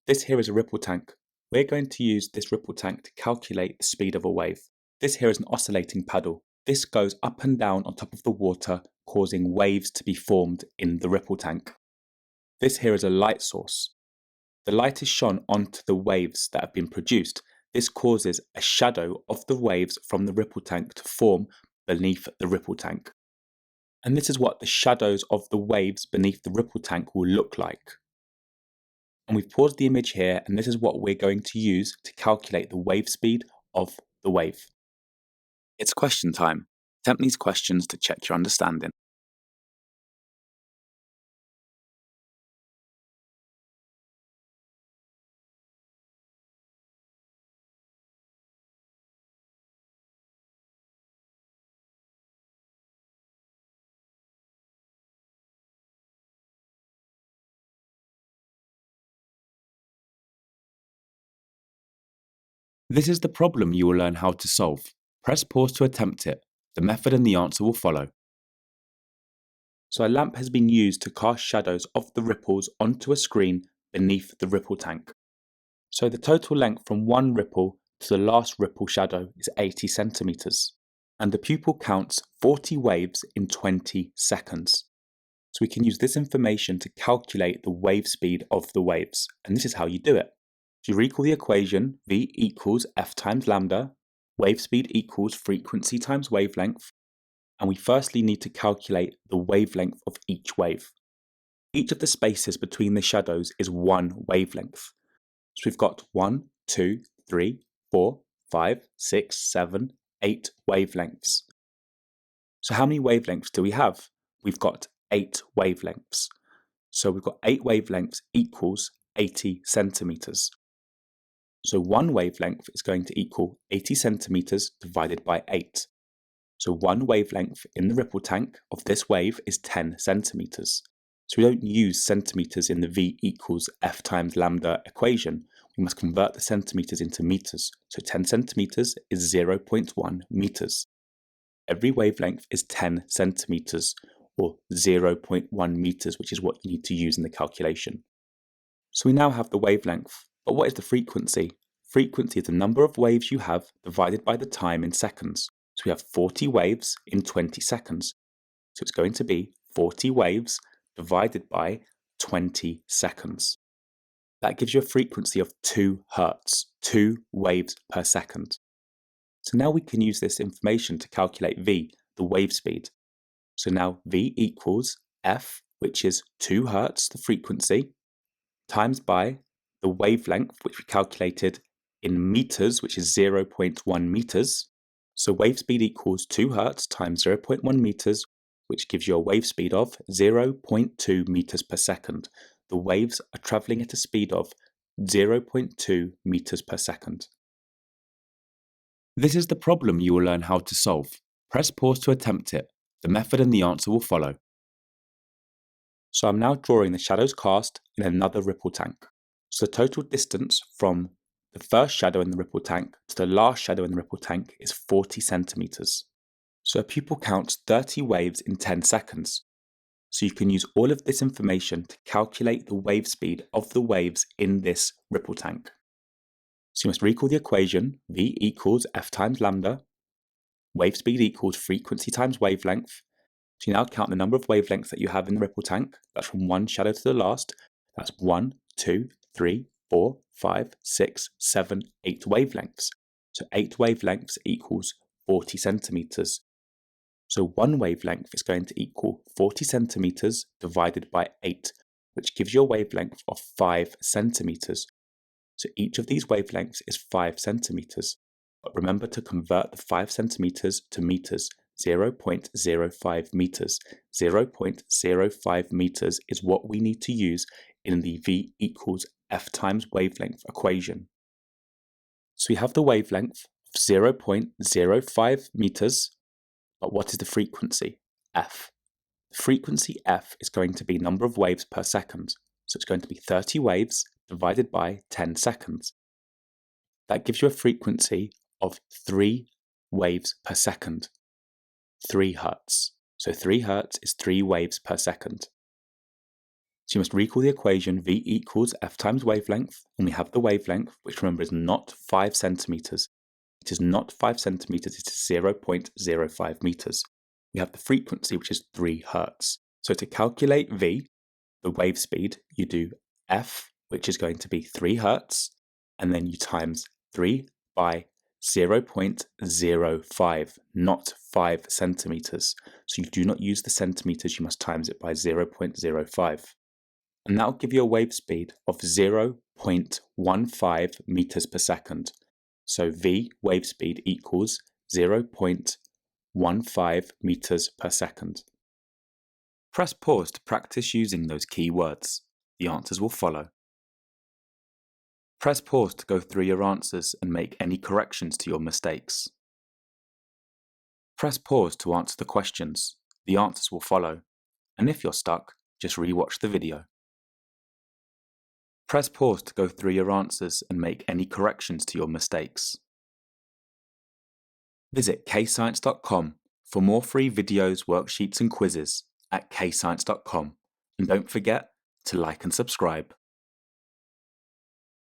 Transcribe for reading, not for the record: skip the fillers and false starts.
This here is a ripple tank. We're going to use this ripple tank to calculate the speed of a wave. This here is an oscillating paddle. This goes up and down on top of the water, causing waves to be formed in the ripple tank. This here is a light source. The light is shone onto the waves that have been produced. This causes a shadow of the waves from the ripple tank to form beneath the ripple tank. And this is what the shadows of the waves beneath the ripple tank will look like. And we've paused the image here, and this is what we're going to use to calculate the wave speed of the wave. It's question time. Attempt these questions to check your understanding. This is the problem you will learn how to solve. Press pause to attempt it. The method and the answer will follow. So a lamp has been used to cast shadows of the ripples onto a screen beneath the ripple tank. So the total length from one ripple to the last ripple shadow is 80 centimeters. And the pupil counts 40 waves in 20 seconds. So we can use this information to calculate the wave speed of the waves. And this is how you do it. If you recall the equation, V equals F times lambda, wave speed equals frequency times wavelength, and we firstly need to calculate the wavelength of each wave. Each of the spaces between the shadows is one wavelength. So we've got 1, 2, 3, 4, 5, 6, 7, 8 wavelengths. So how many wavelengths do we have? We've got 8 wavelengths. So we've got 8 wavelengths equals 80 centimeters. So one wavelength is going to equal 80 centimeters divided by 8. So one wavelength in the ripple tank of this wave is 10 centimeters. So we don't use centimeters in the V equals F times lambda equation. We must convert the centimeters into meters. So 10 centimeters is 0.1 meters. Every wavelength is 10 centimeters or 0.1 meters, which is what you need to use in the calculation. So we now have the wavelength. But what is the frequency? Frequency is the number of waves you have divided by the time in seconds. So we have 40 waves in 20 seconds. So it's going to be 40 waves divided by 20 seconds. That gives you a frequency of 2 Hertz, 2 waves per second. So now we can use this information to calculate V, the wave speed. So now V equals F, which is 2 Hertz, the frequency, times by the wavelength, which we calculated in meters, which is 0.1 meters. So wave speed equals 2 Hertz times 0.1 meters, which gives you a wave speed of 0.2 meters per second. The waves are traveling at a speed of 0.2 meters per second. This is the problem you will learn how to solve. Press pause to attempt it. The method and the answer will follow. So I'm now drawing the shadows cast in another ripple tank. So the total distance from the first shadow in the ripple tank to the last shadow in the ripple tank is 40 centimeters. So a pupil counts 30 waves in 10 seconds. So you can use all of this information to calculate the wave speed of the waves in this ripple tank. So you must recall the equation, V equals F times lambda, wave speed equals frequency times wavelength. So you now count the number of wavelengths that you have in the ripple tank. That's from one shadow to the last. That's 1, 2, 3, 4, 5, 6, 7, 8 wavelengths. So 8 wavelengths equals 40 centimeters. So one wavelength is going to equal 40 centimeters divided by 8, which gives you a wavelength of 5 centimeters. So each of these wavelengths is 5 centimeters. But remember to convert the 5 centimeters to meters. 0.05 meters. 0.05 meters is what we need to use in the V equals F times wavelength equation. So we have the wavelength of 0.05 meters, but what is the frequency? F. The frequency F is going to be number of waves per second. So it's going to be 30 waves divided by 10 seconds. That gives you a frequency of 3 waves per second. 3 Hertz. So 3 Hertz is 3 waves per second. So you must recall the equation V equals F times wavelength, and we have the wavelength, which remember is not 5 centimeters. It is not 5 centimeters, it is 0.05 meters. We have the frequency, which is 3 hertz. So to calculate V, the wave speed, you do F, which is going to be 3 hertz, and then you times 3 by 0.05, not 5 centimeters. So you do not use the centimeters, you must times it by 0.05. And that will give you a wave speed of 0.15 meters per second. So V, wave speed, equals 0.15 meters per second. Press pause to practice using those key words. The answers will follow. Press pause to go through your answers and make any corrections to your mistakes. Press pause to answer the questions. The answers will follow. And if you're stuck, just re-watch the video. Press pause to go through your answers and make any corrections to your mistakes. Visit KayScience.com for more free videos, worksheets and quizzes at KayScience.com. And don't forget to like and subscribe.